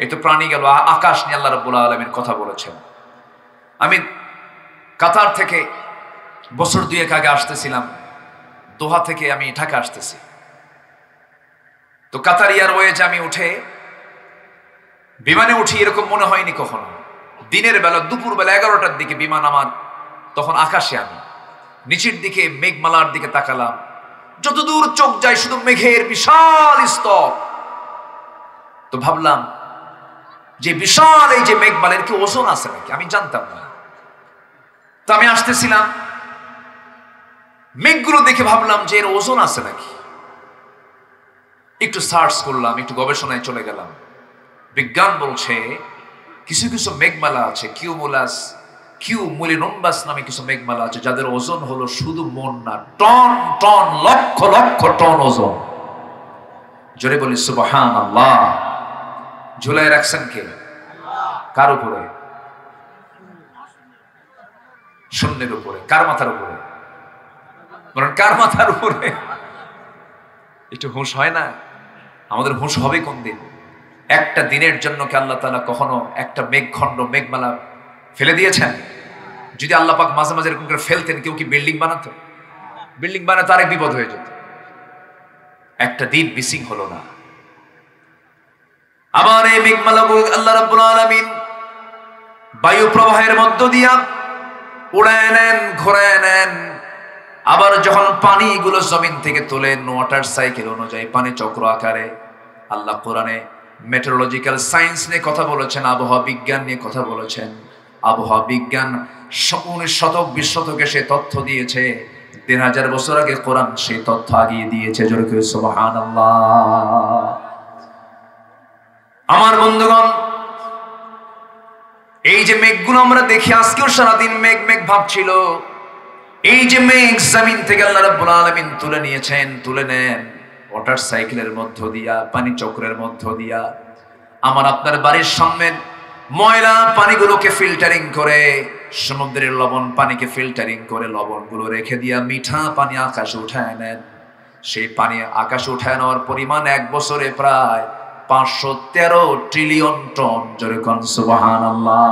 এই তো প্রাণী গেল, আকাশ নিয়ে আল্লাহ রাব্বুল আলামিন কথা বলেছেন। আমি কাতার থেকে বছর 2 আগে আসতেছিলাম, দোহা থেকে আমি ঢাকা আসতেছি। তো কাতার এয়ারওয়েজে আমি উঠে বিমানে উঠি, এরকম মনে হয়নি কখনো। দিনের বেলা, দুপুর বেলা 11টার দিকে বিমান আমার, তখন আকাশে আমি নিচের দিকে মেঘমালার দিকে তাকালাম, যতদূর চোখ যায় শুধু মেঘের বিশাল স্তূপ। তো ভাবলাম যে বিশাল এই যে মেঘমালার কি ওজন আছে নাকি, আমি জানতাম না। তো আমি আসতেছিলাম, মেঘগুলো দেখে ভাবলাম যে এর ওজন আছে নাকি। একটু সার্চ করলাম, একটু গবেষণায় চলে গেলাম। বিজ্ঞান বলছে কিছু কিছু মেঘমালা আছে, কিউমুলিনিম্বাস নামে কিছু মেঘমালা আছে, যাদের ওজন হলো শুধু মন না, ton ton, lakh lakh ton ওজন। জোরে বলি সুবহানাল্লাহ। ঝুলাই রাখছেন কে? কার উপরে? শূন্যের উপরে। কার মাথার উপরে? বলেন কার মাথার উপরে? একটু হুঁশ হয় না? আমাদের হুঁশ হবে কোন দিন? একটা দিনের জন্য কি আল্লাহ তাআলা কখনো একটা মেঘখণ্ড, মেঘমালা ফেলে দিয়েছেন? যদি আল্লাহ পাক মাঝে মাঝে এরকম করে ফেলতেন, কেউ কি বিল্ডিং বানাতো? বিল্ডিং বানাতে আরেক বিপদ হয়ে যেত। একটা দিন মিসিং হলো না। আবার এই মেঘমালাগুলো আল্লাহ রাব্বুল আলামিন বায়ু প্রবাহের মধ্য দিয়া উড়ায় নেন, ঘোরায় নেন। আবার যখন পানিগুলো জমিন থেকে তোলেন, ওয়াটার সাইকেল অনুযায়ী পানি চক্র আকারে। আল্লাহ কোরআনে মেটেরোলজিক্যাল সায়েন্স নিয়ে কথা বলেছেন, আবহাওয়া বিজ্ঞান নিয়ে কথা বলেছেন। আবহাওয়া বিজ্ঞান 19 শতক 20 শতকে সে তথ্য দিয়েছে, 3000 বছর আগে কোরআন সেই তথ্য আগিয়ে দিয়েছে। জোরে করে সুবহানাল্লাহ। আমার বন্ধুগণ, এই যে মেঘগুলো আমরা দেখি, আজকেও সারাদিন মেঘ মেঘ ভাবছিল। এই যে মেঘ জমিন থেকে আল্লাহ রাব্বুল আলামিন তুলে নিয়েছেন, তুলে নেন ওয়াটার সাইকেলের মধ্য দিয়া, পানি চক্রের মধ্য দিয়া। আমার আপনার বাড়ির সামনের ময়লা পানিগুলোকে ফিল্টারিং করে, সমুদ্রের লবণ পানিকে ফিল্টারিং করে লবণগুলো রেখে দিয়া মিঠা পানি আকাশে উঠায় নেন। সেই পানি আকাশে উঠায় নেওয়ার পরিমাণ 1 বছরে প্রায় 513 ট্রিলিয়ন টন। জোরে কোন সুবহানাল্লাহ।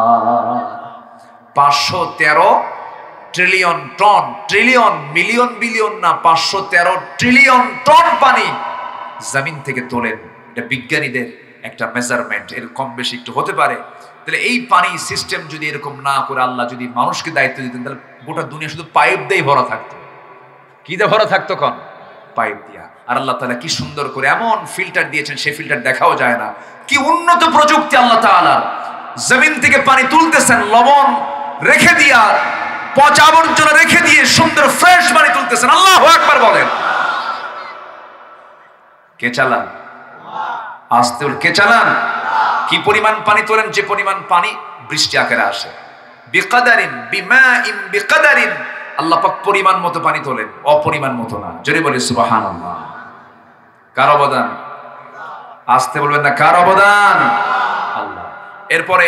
513 trillion ton. Trillion, million, billion না, 513 ট্রিলিয়ন টন পানি জমিন থেকে তোলেন। এটা বিজ্ঞানীদের একটা মেজারমেন্ট। এর কম বেশি একটু হতে পারে। তাহলে এই পানি সিস্টেম যদি এরকম না করে আল্লাহ যদি মানুষকে দায়িত্ব দিতেন, তাহলে গোটা দুনিয়া শুধু পাইপ দিয়েই ভরা থাকতো। কি দিয়ে ভরা থাকতো? কোন পাইপ দিয়া। আর আল্লাহ তাআলা কি সুন্দর করে এমন ফিল্টার দিয়েছেন, সেই ফিল্টার দেখাও যায় না। কি উন্নত প্রযুক্তি আল্লাহ তাআলা। জমিন থেকে পানি তুলতেছেন, লবণ রেখে দিয়া, পচা আবর্জনা রেখে দিয়ে সুন্দর ফ্রেশ পানি তুলতেছেন। আল্লাহু আকবার বলেন। কে চালান? আস্তে কে চালান? কি পরিমাণ পানি তোলেন? যে পরিমাণ পানি বৃষ্টি আকারে আসে। বিকাদারিন, বিমাইন বিকাদারিন। আল্লাহ পাক পরিমাণ মতো পানি তোলেন, অপরিমাণ মতো না। জোরে বলি সুবহানাল্লাহ। কার অবদান? আস্তে বলবেন না, কার অবদান? আল্লাহ। এরপরে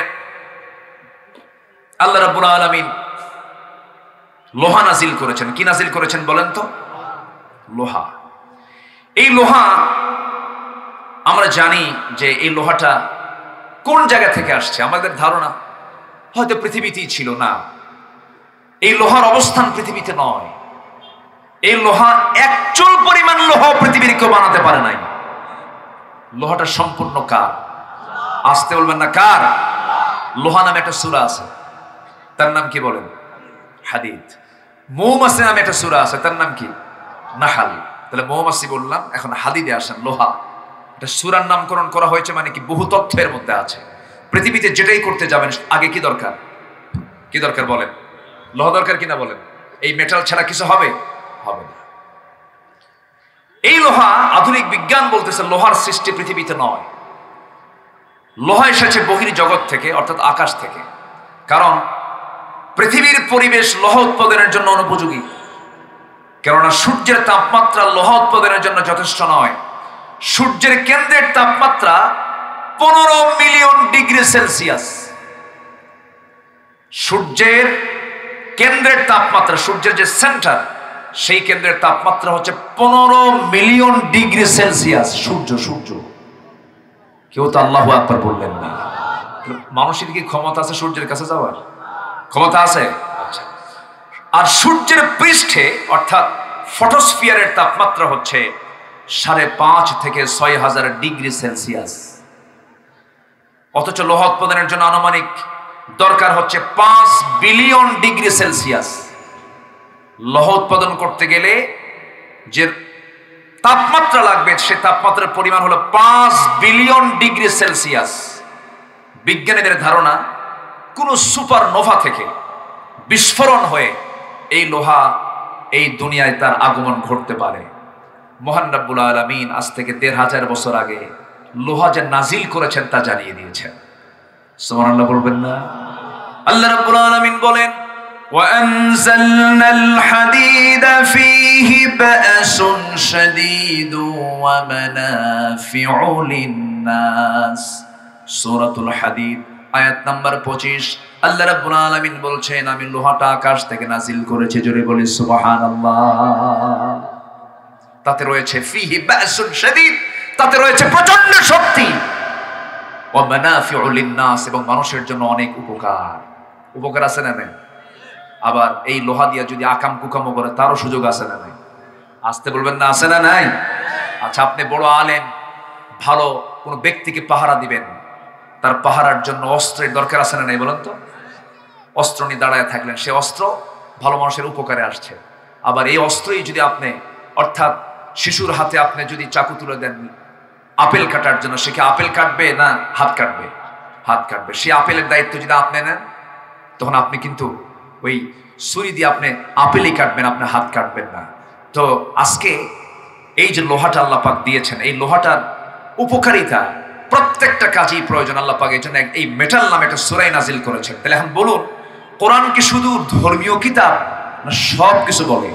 আল্লাহ রাব্বুল আলামিন লোহা নাজিল করেছেন। কি নাজিল করেছেন বলেন তো? লোহা। এই লোহা আমরা জানি যে এই লোহাটা কোন জায়গা থেকে আসছে। আমাদের ধারণা হয়তো পৃথিবীতেই ছিল না। এই লোহার অবস্থান পৃথিবীতে নয়। এই লোহা একচুল পরিমাণ লোহা পৃথিবীর কেউ বানাতে পারে নাই। লোহাটা সম্পূর্ণ কার? আসতে বলবেন না, কার? লোহা নামে একটা সূরা আছে, তার নাম কি বলেন? হাদিদ। মৌমাছি নামে একটা সূরা আছে, তার নাম কি? নাহাল। তাহলে মৌমাছি বললাম, এখন হাদিদে আসেন লোহা। এটা সূরার নামকরণ করা হয়েছে, মানে কি বহু তথ্যের মধ্যে আছে। পৃথিবীতে যেটাই করতে যাবেন আগে কি দরকার? কি দরকার বলেন? লোহা দরকার কিনা বলেন? এই মেটাল ছাড়া কিছু হবে? হবে না। এই লোহা, আধুনিক বিজ্ঞান বলতেছে লোহার সৃষ্টি পৃথিবীতে নয়। লোহা এসেছে বহির জগৎ থেকে, অর্থাৎ আকাশ থেকে। কারণ পৃথিবীর পরিবেশ লোহা উৎপাদনের জন্য অনুপযোগী। কেননা সূর্যের তাপমাত্রা লোহা উৎপাদনের জন্য যথেষ্ট নয়। সূর্যের কেন্দ্রের তাপমাত্রা 15 মিলিয়ন ডিগ্রি সেলসিয়াস। সূর্যের কেন্দ্রের তাপমাত্রা, সূর্যের যে সেন্টার, সেই কেন্দ্রের তাপমাত্রা হচ্ছে 15 মিলিয়ন ডিগ্রি সেলসিয়াস। সূর্য কেউ তো আল্লাহু আকবার বললেন না। মানুষের কি ক্ষমতা আছে সূর্যের কাছে যাওয়ার? ক্ষমতা আছে? আচ্ছা। আর সূর্যের পৃষ্ঠে অর্থাৎ ফটোস্ফিয়ারের তাপমাত্রা হচ্ছে 5.5 থেকে 6,000 ডিগ্রি সেলসিয়াস। অথচ লোহা উৎপাদনের জন্য আনুমানিক দরকার হচ্ছে 5 বিলিয়ন ডিগ্রি সেলসিয়াস। লোহ উৎপাদন করতে গেলে যে তাপমাত্রা লাগবে সে তাপমাত্রার পরিমাণ হলো 5 বিলিয়ন ডিগ্রি সেলসিয়াস। বিজ্ঞানীদের ধারণা কোন সুপারনোভা থেকে বিস্ফোরণ হয়ে এই লোহা এই দুনিয়ায় তার আগমন ঘটতে পারে। মহান রব্বুল আলামিন আজ থেকে 1,500 বছর আগে লোহা যে নাজিল করেছেন তা জানিয়ে দিয়েছেন। সুবহানাল্লাহ বলবেন না? আল্লাহ রাব্বুল আলামিন বলেন, وَأَنزَلْنَا الْحَدِيدَ فِيهِ بَأْسٌ شَدِيدٌ وَمَنَافِعُ لِلنَّاسِ। সূরাতুল হাদিদ আয়াত নাম্বার 25। আল্লাহ রাব্বুল আলামিন বলছেন, আমি লোহাটা আকাশ থেকে নাজিল করেছি। জোরে বলি সুবহানাল্লাহ। তাতে রয়েছে ফিহি বাসুন শাদীদ, তাতে রয়েছে প্রচন্ড শক্তি। ওয়া মানাফিউ লিন-নাস, এবং মানুষের জন্য অনেক উপকার। উপকার আছে না নাই? আবার এই লোহা দিয়া যদি আকাম কুকামও করে তারও সুযোগ আছে না নাই? আসতে বলবেন না, আছে না নাই? আচ্ছা, আপনি বড় আলেম, ভালো কোন ব্যক্তিকে পাহারা দিবেন, তার পাহারার জন্য অস্ত্রের দরকার আছে না নাই বলেন তো? অস্ত্র নিয়ে দাঁড়ায় থাকলেন, সে অস্ত্র ভালো মানুষের উপকারে আসছে। আবার এই অস্ত্রই যদি আপনি, অর্থাৎ শিশুর হাতে আপনি যদি চাকু তুলে দেন আপেল কাটার জন্য, সে কি আপেল কাটবে না হাত কাটবে? হাত কাটবে। সে আপেলের দায়িত্ব যদি আপনি নেন, তখন আপনি কিন্তু ওই ছুরি দিয়ে আপনি আপেলই কাটবেন, আপনি হাত কাটবেন না। তো আজকে এই যে লোহাটা আল্লাহ পাক দিয়েছেন, এই লোহাটার উপকারিতা প্রত্যেকটা কাজেই প্রয়োজন। আল্লাহ পাক এই জন্য এই মেটাল নামে একটা সূরা নাজিল করেছেন। তাহলে এখন বলুন, কোরআন কি শুধু ধর্মীয় কিতাব না সব কিছু বলে?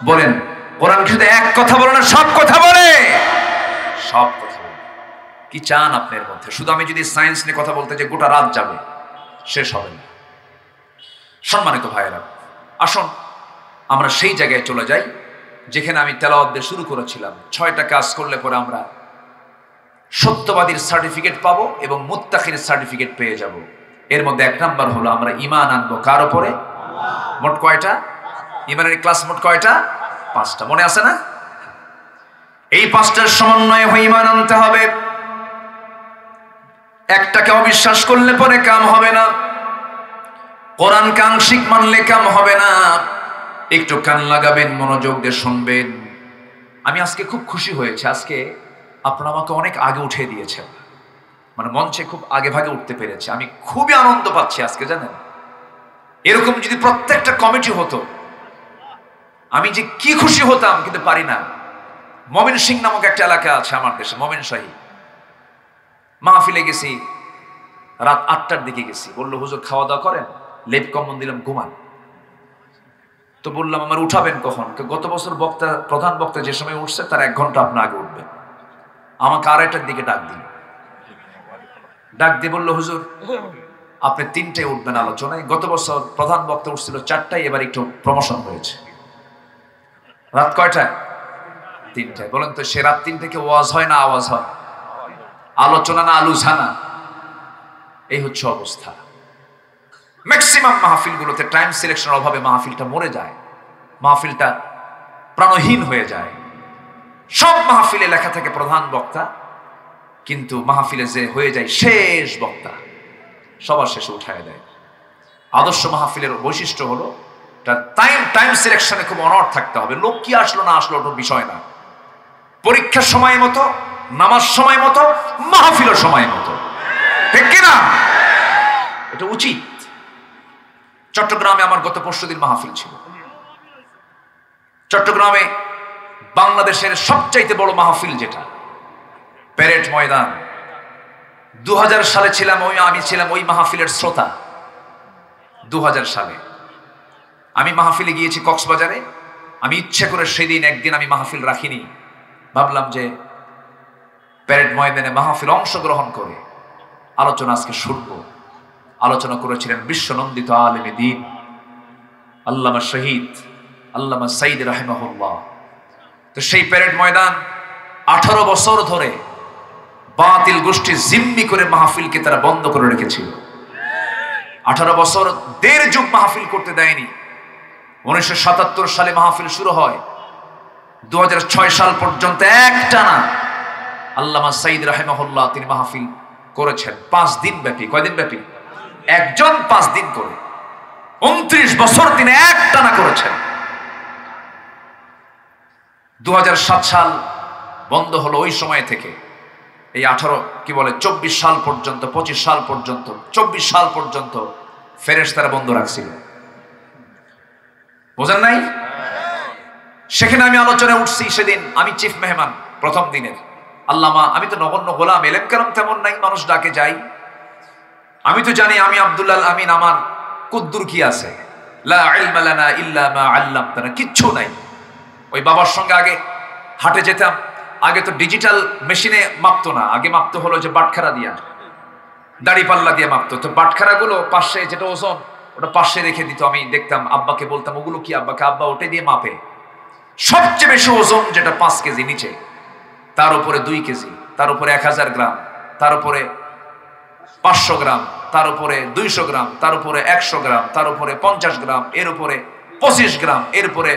বলেন, কোরআন কি শুধু এক কথা বলে না সব কথা বলে? সব কথা বলে। কি চান আপনার মধ্যে? শুধু আমি যদি সায়েন্স নিয়ে কথা বলতে যে গোটা রাত যাবে, শেষ হবে না। সম্মানিত ভাইয়েরা, আসুন আমরা সেই জায়গায় চলে যাই যেখানে আমি তেলাওয়াত দিয়ে শুরু করেছিলাম। 6টা কাজ করলে পরে আমরা সত্যবাদীর সার্টিফিকেট পাবো এবং মুত্তাকির সার্টিফিকেট পেয়ে যাব। এর মধ্যে 1 নাম্বার হলো আমরা ঈমান আনবো কার উপরে? মোট কয়টা ঈমানের ক্লাস? মোট কয়টা? 5টা। মনে আছে না? এই 5টার সমন্বয়ে হয়ে ঈমান আনতে হবে। একটাকে অবিশ্বাস করলে পরে কাম হবে না। কোরআন আংশিক মানলে কাম হবে না। একটু কান লাগাবেন, মনোযোগ দিয়ে শুনবেন। আমি আজকে খুব খুশি হয়েছে, আজকে আপনারা আমাকে অনেক আগে উঠিয়ে দিয়েছেন, মানে মঞ্চে খুব আগে ভাগে উঠতে পেরেছে। আমি খুবই আনন্দ পাচ্ছি আজকে, জানেন? এরকম যদি প্রত্যেকটা কমিটি হতো, আমি যে কি খুশি হতাম, কিন্তু পারি না। মমিন সিং নামক একটা এলাকা আছে আমার দেশে, মমিন শাহী। মাহফিলে গেছি, রাত 8টার দিকে গেছি। বললো, হুজুর খাওয়া দাওয়া করেন? লেপ কম্বল দিলাম, ঘুমান। তো বললাম, আমার উঠাবেন কখন? গত বছর বক্তা, প্রধান বক্তা যে সময় উঠছে তার 1 ঘন্টা আপনি আগে উঠবেন। আমাকে 2:30টার দিকে ডাক দিল। ডাক দিয়ে বললো, হুজুর আপনি 3টায় উঠবেন আলোচনায়। গত বছর প্রধান বক্তা উঠছিল 4টায়, এবার একটু প্রমোশন হয়েছে। রাত কয়টায়? 3টায়। বলেন তো, সে রাত 3 থেকে ওয়াজ হয় না আওয়াজ হয়? আলোচনা না আলোচনা? এই হচ্ছে অবস্থা। ম্যাক্সিমাম মাহফিলগুলোতে টাইম সিলেকশনের অভাবে মাহফিলটা মরে যায়, মাহফিলটা প্রাণহীন হয়ে যায়। সব মাহফিলে লেখা থাকে প্রধান বক্তা, কিন্তু মাহফিলে যে হয়ে যায় শেষ বক্তা, সবার শেষে উঠায় দেয়। আদর্শ মাহফিলের বৈশিষ্ট্য হলো টাইম সিলেকশনে খুব অনড় থাকতে হবে। লোক কি আসলো না আসলো ওটা বিষয় না। পরীক্ষার সময় মতো, নামাজ সময় মতো, মাহফিলের সময় মতো, ঠিক কিনা? এটা উচিত। চট্টগ্রামে আমার গত পরশুদিন মাহফিল ছিল। চট্টগ্রামে বাংলাদেশের সবচাইতে বড় মাহফিল যেটা, প্যারেড ময়দান। 2000 সালে ছিলাম আমি ছিলাম ওই মাহফিলের শ্রোতা। 2000 সালে আমি মাহফিলে গিয়েছি কক্সবাজারে। আমি ইচ্ছে করে সেদিন একদিন আমি মাহফিল রাখিনি। ভাবলাম যে প্যারেড ময়দানে মাহফিল অংশগ্রহণ করে আলোচনা আজকে শুনব। আলোচনা করেছিলেন বিশ্বনন্দিত আলেমে দ্বীন আল্লামা শহীদ আল্লামা সাইদ রাহিমাহুল্লাহ। তো সেই প্যারেড ময়দান 18 বছর ধরে বাতিল গোষ্ঠী জিম্মি করে মাহফিলকে তারা বন্ধ করে রেখেছিল। 18 বছর 1.5 যুগ মাহফিল করতে দেয়নি। 1977 সালে মাহফিল শুরু হয়, 2006 সাল পর্যন্ত একটানা আল্লামা সাইদ রাহিমাহুল্লাহ তিনি মাহফিল করেছেন 5 দিন ব্যাপী। কয়দিন ব্যাপী? একজন 5 দিন করে 29 বছর তিনি একটানা করেছেন। 2007 সাল বন্ধ হলো। ওই সময় থেকে এই 24 সাল পর্যন্ত, 25 সাল পর্যন্ত, 24 সাল পর্যন্ত ফেরেশতারা বন্ধ রাখছিল। বোঝেন নাই? সেখানে আমি আলোচনায় উঠছি। সেদিন আমি চিফ মেহমান প্রথম দিনের। আল্লামা, আমি তো নগণ্য গোলাম, এলেম কালাম তেমন নাই, মানুষ ডাকে যাই। আমি তো জানি আমি আব্দুল্লাহ আমিন, আমার কুদ্দুর কি আছে, লা ইলমা লানা ইল্লা মা আল্লামতানা, কিচ্ছু নাই। ওই বাবার সঙ্গে আগে হাটে যেতাম। আগে তো ডিজিটাল মেশিনে মাপতো না, আগে মাপতো হলো যে বাটখারা দিয়া, দাড়ি পাল্লা দিয়ে মাপতো। তো বাটখারা গুলো পাশে যেটা ওজন, ওটা পাশে রেখে দিত। আমি দেখতাম, আব্বাকে বলতাম ওগুলো কি, আব্বাকে আব্বা ওটাই দিয়ে মাপে। সবচেয়ে বেশি ওজন যেটা 5 কেজি নিচে, তার উপরে 2 কেজি, তার উপরে 1000 গ্রাম, তার উপরে 500 গ্রাম, তার উপরে 200 গ্রাম, তার উপরে 100 গ্রাম, তার উপরে 50 গ্রাম, এর উপরে 25 গ্রাম, এর উপরে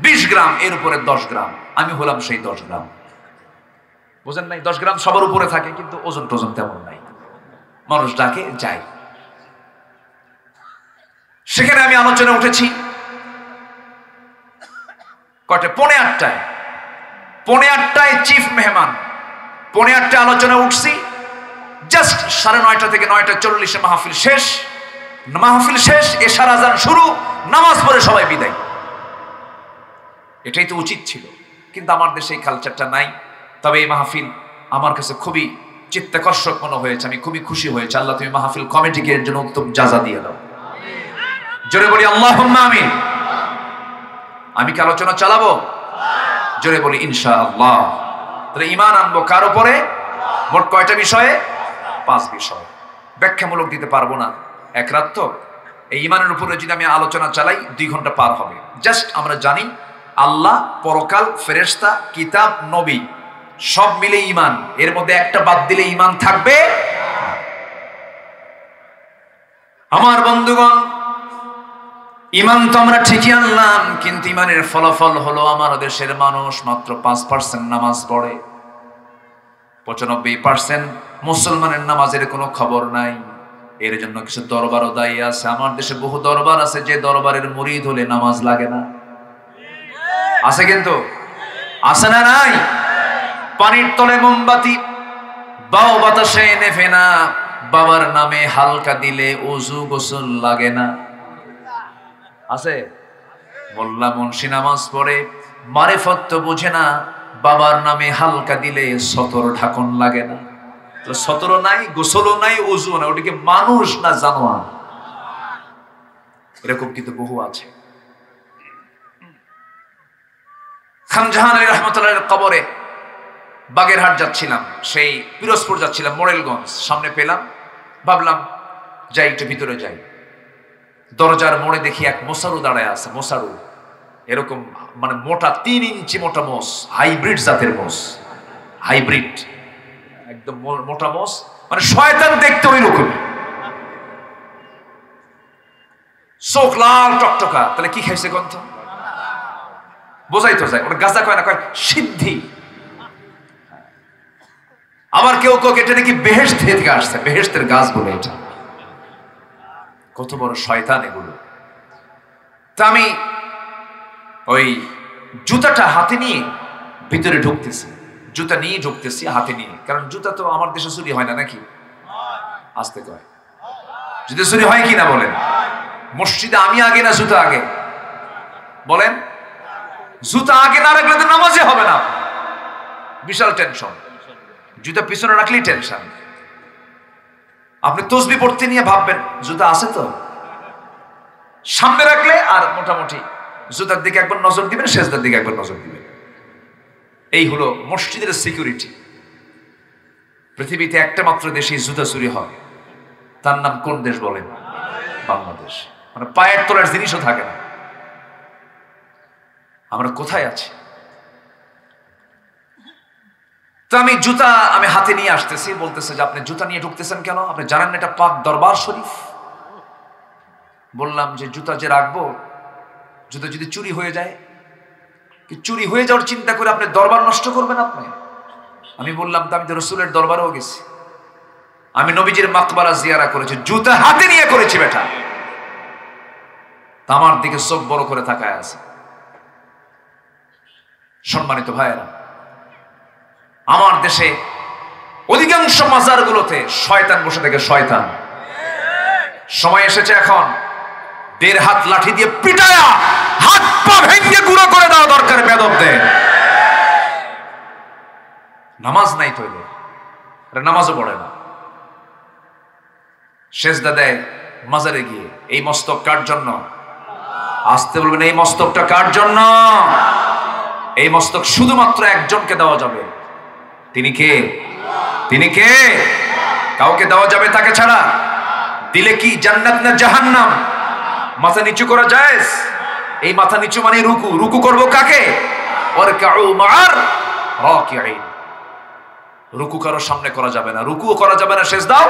20 গ্রাম, এর উপরে 10 গ্রাম। আমি হলাম সেই 10 গ্রাম। বুঝেন নাই? 10 গ্রাম সবার উপরে থাকে, কিন্তু ওজন টোজন তেমন নাই। মানুষ ডাকে যাই। সেখানে আমি আলোচনা উঠেছি কয়টা? 8:45। 8:45 চিফ মেহমান, 8:45 আলোচনা উঠছি। জাস্ট 9:30 থেকে 9:40 মাহফিল শেষ। মাহফিল শেষ, এশার আজান শুরু, নামাজ পড়ে সবাই বিদায়। এটাই তো উচিত ছিল, কিন্তু আমার দেশে এই কালচারটা নাই। তবে এই মাহফিল আমার কাছে খুবই চিত্তাকর্ষক মনে হয়েছে। আমি খুবই খুশি হয়েছে। আল্লাহ তুমি মাহফিল কমিটিকে এর জন্য উত্তম জাযা দিয়ে দাও। জোরে বলি আল্লাহুম্মা আমিন। আমি কি আলোচনা চালাবো? জোরে বলি ইনশাআল্লাহ। তাহলে ঈমান আনবো কার উপরে? মোট কয়টা বিষয়ে? 5 বিষয়। ব্যাখ্যামূলক দিতে পারবো না, এক রাত তো। এই ঈমানের উপরে যদি আমি আলোচনা চালাই 2 ঘন্টা পার হবে। জাস্ট আমরা জানি আল্লাহ, পরকাল, ফেরেশতা, কিতাব, নবী সব মিলে ঈমান। এর মধ্যে একটা বাদ দিলে ঈমান থাকবে। আমার বন্ধুগণ, ঈমান তো আমরা ঠিকই আনলাম, কিন্তু ঈমানের ফলাফল হলো আমার দেশের মানুষ মাত্র 5% নামাজ পড়ে। 95% মুসলমানের নামাজের কোনো খবর নাই। এর জন্য কিছু দরবারও দায়ী আছে। আমার দেশে বহু দরবার আছে যে দরবারের মুরিদ হলে নামাজ লাগে না। আছে কিন্তু, আছে না নাই? পানির তলে মোমবাতি, বাও বাতাসে নেভে না, বাবার নামে হালকা দিলে ওযু গোসল লাগে না। আছে? মোল্লা মুন্সি নামাজ পড়ে, মারিফত তো বুঝে না, বাবার নামে হালকা দিলে সতর ঢাকন লাগে না। সতর নাই, গোসলও নাই, ওযু নাই, ওটিকে মানুষ না জানোয়ার? এরকম কিন্তু বহু আছে। খান জাহান আলী রহমতুল্লাহের কবরে বাগেরহাট যাচ্ছিলাম, সেই পিরোজপুর যাচ্ছিলাম, মোরেলগঞ্জ সামনে পেলাম। ভাবলাম যাই, একটু ভিতরে যাই। দরজার মোড়ে দেখি এক মোসারু দাঁড়ায় আছে। মোসারু এরকম মানে মোটা, 3 ইঞ্চি মোটা মোষ, হাইব্রিড জাতের মোষ, হাইব্রিড একদম মোটা মোষ, মানে শয়তান দেখতে ওই রকম, চোখ লাল টকটকা। তাহলে কি খাইছে গ্রন্থ? বোঝাই তো যায়। ওটা গাঁজা কয় না, কয় সিদ্ধি। আবার কেউ কেউ এটা নাকি বেহেশত থেকে আসছে, বেহেশতের গাছ বলে এটা। কত বড় শয়তান এগুলো। তা আমি ওই জুতাটা হাতে নিয়ে ভিতরে ঢুকতেছি, জুতা নিয়ে ঢুকতেছি হাতে নিয়ে। কারণ জুতা তো আমার দেশে চুরি হয় না নাকি? আসতে কয়, জুতা চুরি হয় কিনা বলেন? মসজিদে আমি আগে না জুতা আগে? বলেন, জুতা আগে না রাখলে তো নামাজে হবে না। বিশাল টেনশন। জুতা পিছনে রাখলেই টেনশন। আপনি তসবিহ পড়তে নিয়ে ভাববেন জুতা আছে তো, সামনে রাখলে আর মোটামুটি জুতার দিকে একবার নজর দিবেন, সেজদার দিকে একবার নজর দিবেন। এই হলো মসজিদের সিকিউরিটি। পৃথিবীতে একটা মাত্র দেশে জুতা চুরি হয়, তার নাম কোন দেশ বলেন? বাংলাদেশ। মানে পায়ের তলার জিনিসও থাকে না। আমরা কোথায় আছি? তো আমি জুতা হাতে নিয়ে আসতেছি, বলতেছে যে আপনি জুতা নিয়ে ঢুকতেছেন কেন? আপনি জানেন না এটা পাক দরবার শরীফ? বললাম যে জুতা যে রাখবো, জুতা যদি চুরি হয়ে যায়, কি চুরি হয়ে যাওয়ার চিন্তা করে আপনি দরবার নষ্ট করবেন আপনি? আমি বললাম তো আমি তো রসুলের দরবারেও গেছি, আমি নবীজির মাকবারা জিয়ারা করেছি, জুতা হাতে নিয়ে করেছি বেটা। আমার দিকে চোখ বড় করে তাকায় আছে। সম্মানিত ভাইয়েরা, আমার দেশে অধিকাংশ মাজারগুলোতে শয়তান বসে থাকে, শয়তান। সময় এসেছে এখন 1.5 হাত লাঠি দিয়ে পিটায়া হাত পা ভেঙে গুঁড়ো করে দেওয়া দরকার বেদবদের। নামাজ নাই তো এদের, নামাজও পড়ে না, সেজদা দেয় মাজারে গিয়ে। এই মস্তক কার জন্য? আসতে বলবেন, এই মস্তকটা কার জন্য? এই মস্তক শুধুমাত্র একজনকে দেওয়া যাবে। তিনি কে? তিনি কে? কাউকে দেওয়া যাবে তাকে ছাড়া? দিলে কি জান্নাত না জাহান্নাম? মাথা নিচু করা জায়েজ? এই মাথা নিচু মানে রুকু। রুকু করব কাকে? ওয়ারকাউ মা'আর রাকিঈন। রুকু কারো সামনে করা যাবে না, রুকুও করা যাবে না, সেজদাও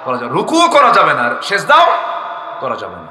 করা যাবে, রুকুও করা যাবে না, সেজদাও করা যাবে না।